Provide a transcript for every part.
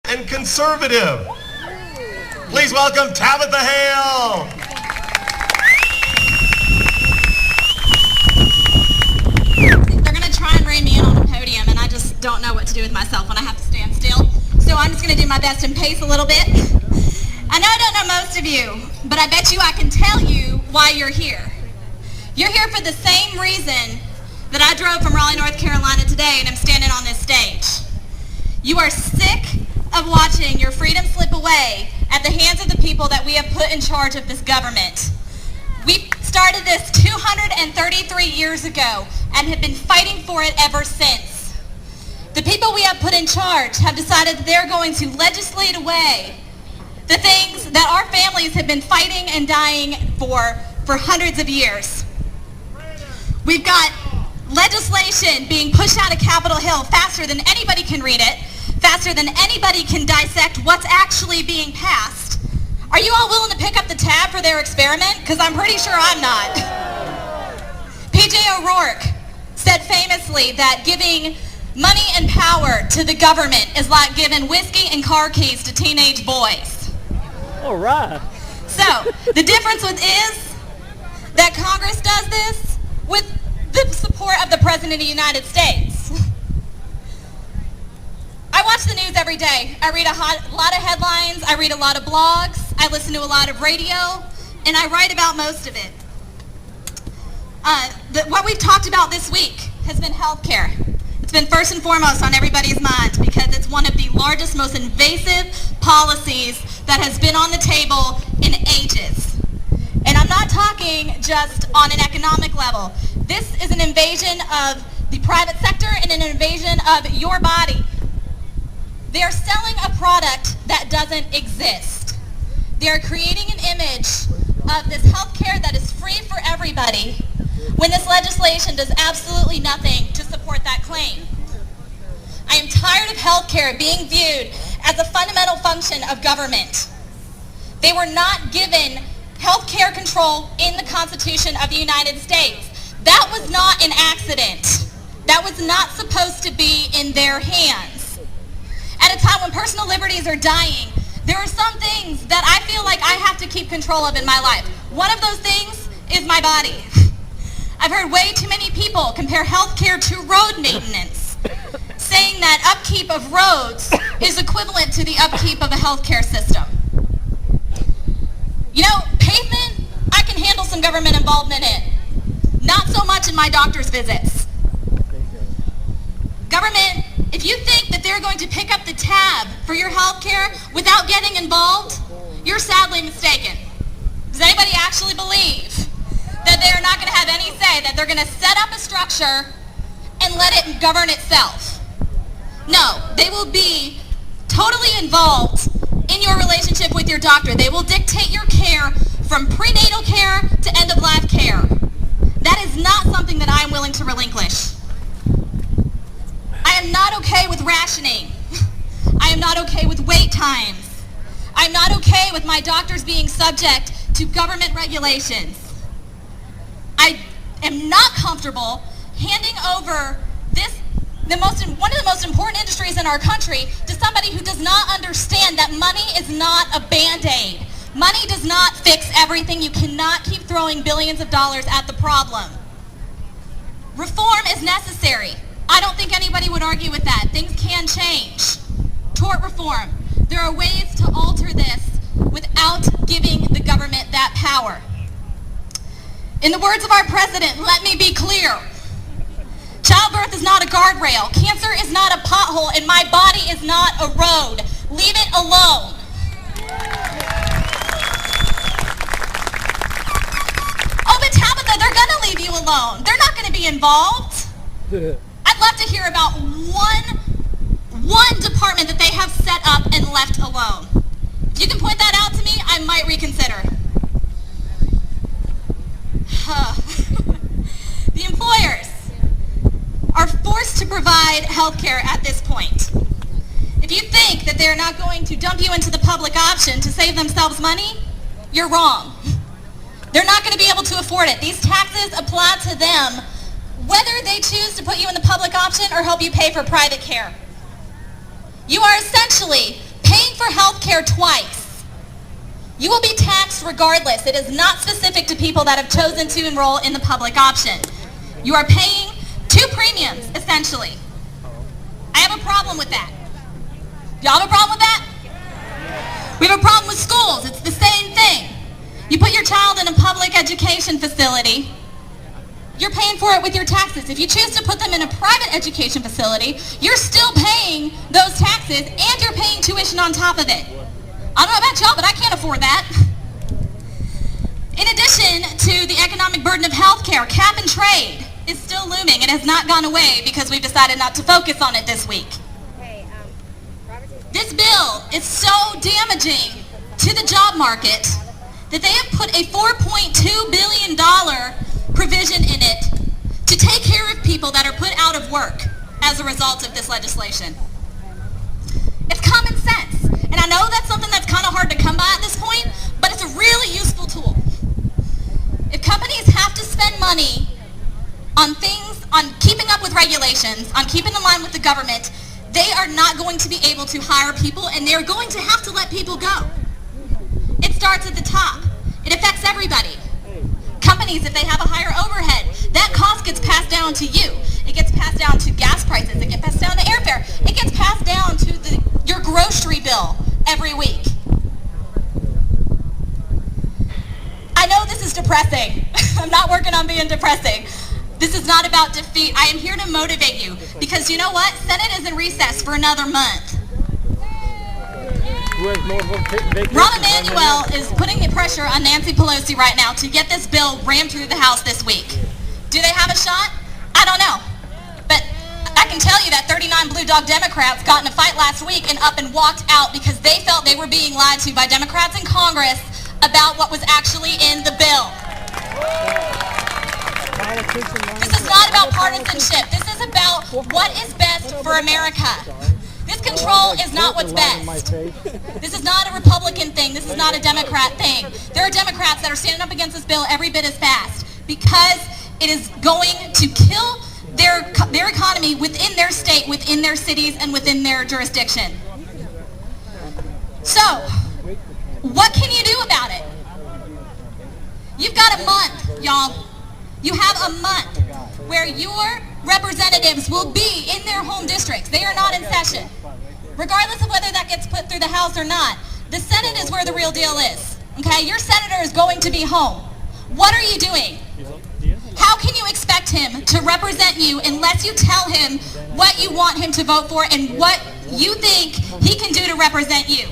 and conservative. Please welcome Tabitha Hale. They're going to try and rein me in on a podium, and I just don't know what to do with myself when I have to stand still. So I'm just going to do my best and pace a little bit. I know I don't know most of you, but I bet you I can tell you why you're here. You're here for the same reason that I drove from Raleigh, North Carolina today and I'm standing on this stage. You are sick of watching your freedom slip away at the hands of the people that we have put in charge of this government. We started this 233 years ago and have been fighting for it ever since. The people we have put in charge have decided that they're going to legislate away the things that our families have been fighting and dying for hundreds of years. We've got legislation being pushed out of Capitol Hill faster than anybody can read it, faster than anybody can dissect what's actually being passed. Are you all willing to pick up the tab for their experiment? Because I'm pretty sure I'm not. P.J. O'Rourke said famously that giving money and power to the government is like giving whiskey and car keys to teenage boys. All right. So, the difference is that Congress does this with the support of the President of the United States. I watch the news every day. I read a lot of headlines, I read a lot of blogs, I listen to a lot of radio, and I write about most of it. What we've talked about this week has been healthcare. It's been first and foremost on everybody's mind because it's one of the largest, most invasive policies that has been on the table in ages. And I'm not talking just on an economic level. This is an invasion of the private sector and an invasion of your body. They are selling a product that doesn't exist. They are creating an image of this healthcare that is free for everybody when this legislation does absolutely nothing to support that claim. I am tired of healthcare being viewed as a fundamental function of government. They were not given healthcare control in the Constitution of the United States. That was not an accident. That was not supposed to be in their hands. At a time when personal liberties are dying, there are some things that I feel like I have to keep control of in my life. One of those things is my body. I've heard way too many people compare healthcare to road maintenance, saying that upkeep of roads is equivalent to the upkeep of a healthcare system. You know, pavement, I can handle some government involvement in. Not so much in my doctor's visits. Government, if you think that they're going to pick up the tab for your health care without getting involved, you're sadly mistaken. Does anybody actually believe that they're not going to have any say, that they're going to set up a structure and let it govern itself? No, they will be totally involved in your relationship with your doctor. They will dictate your care from prenatal care to end-of-life care. That is not something that I am willing to relinquish. I am not okay with rationing. I am not okay with wait times. I'm not okay with my doctors being subject to government regulations. I am not comfortable handing over one of the most important industries in our country to somebody who does not understand that money is not a Band-Aid. Money does not fix everything. You cannot keep throwing billions of dollars at the problem. Reform is necessary. I don't think anybody would argue with that. Things can change. Tort reform. There are ways to alter this without giving the government that power. In the words of our president, let me be clear. Childbirth is not a guardrail. Cancer is not a pothole, and my body is not a road. Leave it alone. Oh, but Tabitha, they're going to leave you alone. They're not going to be involved. I'd love to hear about one department that they have set up and left alone. If you can point that out to me, I might reconsider. The employers are forced to provide health care at this point. If you think that they're not going to dump you into the public option to save themselves money, you're wrong. They're not going to be able to afford it. These taxes apply to them whether they choose to put you in the public option or help you pay for private care. You are essentially paying for health care twice. You will be taxed regardless. It is not specific to people that have chosen to enroll in the public option. You are paying two premiums, essentially. I have a problem with that. Y'all have a problem with that? We have a problem with schools. It's the same thing. You put your child in a public education facility, you're paying for it with your taxes. If you choose to put them in a private education facility, you're still paying those taxes and you're paying tuition on top of it. I don't know about y'all, but I can't afford that. In addition to the economic burden of healthcare, cap and trade is still looming. It has not gone away because we've decided not to focus on it this week. This bill is so damaging to the job market that they have put a $4.2 billion provision in it to take care of people that are put out of work as a result of this legislation. It's common sense. And I know that's something that's kind of hard to come by at this point, but it's a really useful tool. If companies have to spend money on things, on keeping up with regulations, on keeping in line with the government, they are not going to be able to hire people and they're going to have to let people go. It starts at the top. It affects everybody. Companies, if they have a higher overhead, that cost gets passed down to you. It gets passed down to gas prices. It gets passed down to airfare. It gets passed down to your grocery bill every week. I know this is depressing. I'm not working on being depressing. This is not about defeat. I am here to motivate you because you know what? Senate is in recess for another month. Rahm Emanuel is putting the pressure on Nancy Pelosi right now to get this bill rammed through the House this week. Do they have a shot? I don't know. But I can tell you that 39 Blue Dog Democrats got in a fight last week and up and walked out because they felt they were being lied to by Democrats in Congress about what was actually in the bill. This is not about partisanship. This is about what is best for America. This control is not what's best. This is not a Republican thing. This is not a Democrat thing. There are Democrats that are standing up against this bill every bit as fast because it is going to kill their economy within their state, within their cities, and within their jurisdiction. So, what can you do about it? You've got a month, y'all. You have a month where your representatives will be in their home districts. They are not in session. Regardless of whether that gets put through the House or not, the Senate is where the real deal is. Okay? Your senator is going to be home. What are you doing? How can you expect him to represent you unless you tell him what you want him to vote for and what you think he can do to represent you?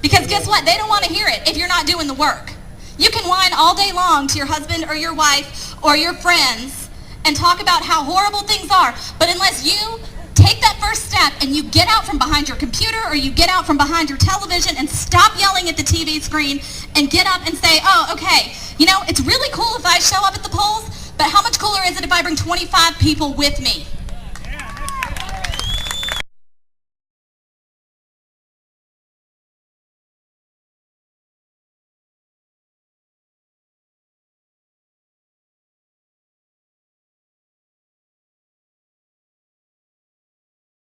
Because guess what? They don't want to hear it if you're not doing the work. You can whine all day long to your husband or your wife or your friends and talk about how horrible things are, but unless you take that first step and you get out from behind your computer or you get out from behind your television and stop yelling at the TV screen and get up and say, oh, okay, you know, it's really cool if I show up at the polls, but how much cooler is it if I bring 25 people with me?